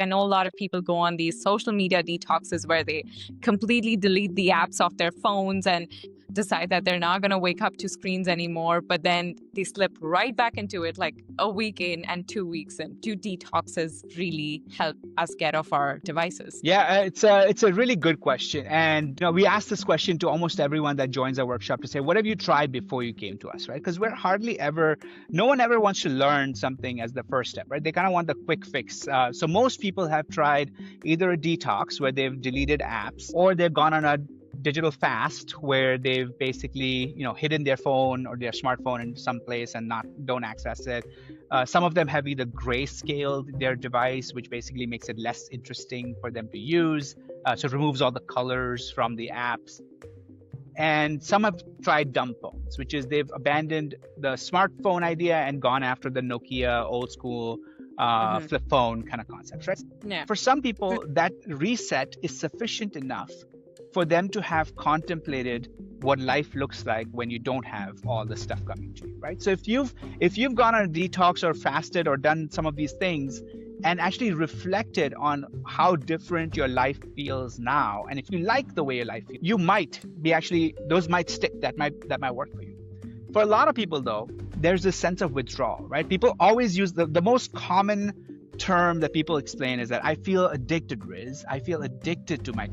I know a lot of people go on these social media detoxes where they completely delete the apps off their phones and decide that they're not going to wake up to screens anymore, but then they slip right back into it like a week in and 2 weeks in. Do detoxes really help us get off our devices? Yeah, it's a really good question, and we ask this question to almost everyone that joins our workshop to say, what have you tried before you came to us, right? Because we're hardly ever, no one ever wants to learn something as the first step, right? They kind of want the quick fix. So most people have tried either a detox where they've deleted apps, or they've gone on a digital fast where they've basically hidden their phone or their smartphone in some place and don't access it. Some of them have either grayscaled their device, which basically makes it less interesting for them to use, so it removes all the colors from the apps. And some have tried dumb phones, which is they've abandoned the smartphone idea and gone after the Nokia old school flip phone kind of concepts, right? Yeah. For some people, that reset is sufficient enough for them to have contemplated what life looks like when you don't have all the stuff coming to you, right? So if you've gone on a detox or fasted or done some of these things and actually reflected on how different your life feels now, and if you like the way your life feels, you might be actually, those might stick, that might work for you. For a lot of people though, there's this sense of withdrawal, right? People always use the most common term that people explain is that I feel addicted, Riz. I feel addicted to my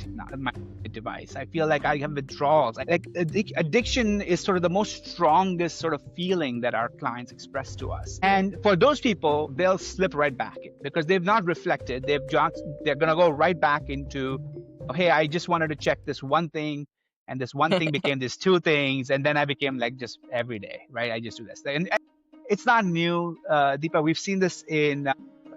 device. I feel like I have withdrawals. Like addiction is sort of the most strongest sort of feeling that our clients express to us. And for those people, they'll slip right back in because they've not reflected. They're going to go right back into, oh, hey, I just wanted to check this one thing. And this one thing became these two things. And then I became like just every day, right? I just do this. And it's not new, Deepa. We've seen this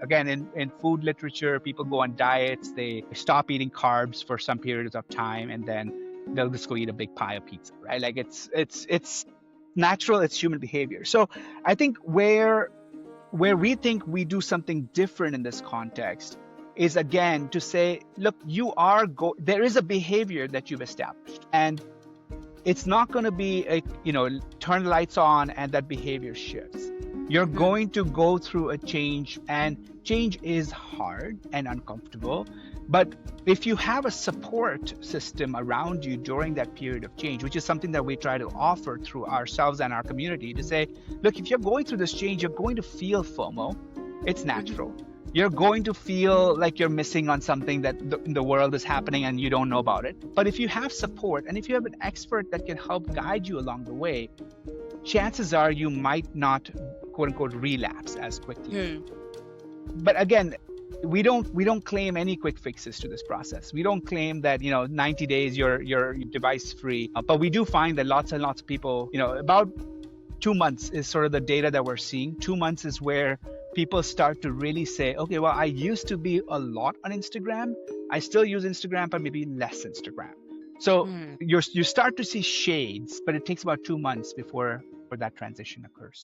again, in food literature. People go on diets, they stop eating carbs for some periods of time, and then they'll just go eat a big pie of pizza, right? Like it's natural, it's human behavior. So I think where we think we do something different in this context is, again, to say, look, there is a behavior that you've established, and it's not going to be turn the lights on and that behavior shifts. You're going to go through a change, and change is hard and uncomfortable. But if you have a support system around you during that period of change, which is something that we try to offer through ourselves and our community, to say, look, if you're going through this change, you're going to feel FOMO. It's natural. You're going to feel like you're missing on something that in the world is happening and you don't know about it. But if you have support, and if you have an expert that can help guide you along the way, chances are you might not, quote unquote, relapse as quickly. But again, we don't claim any quick fixes to this process. We don't claim that 90 days you're device free. But we do find that lots and lots of people, about 2 months is sort of the data that we're seeing. 2 months is where people start to really say, okay, well, I used to be a lot on Instagram. I still use Instagram, but maybe less Instagram. So you start to see shades, but it takes about 2 months before that transition occurs.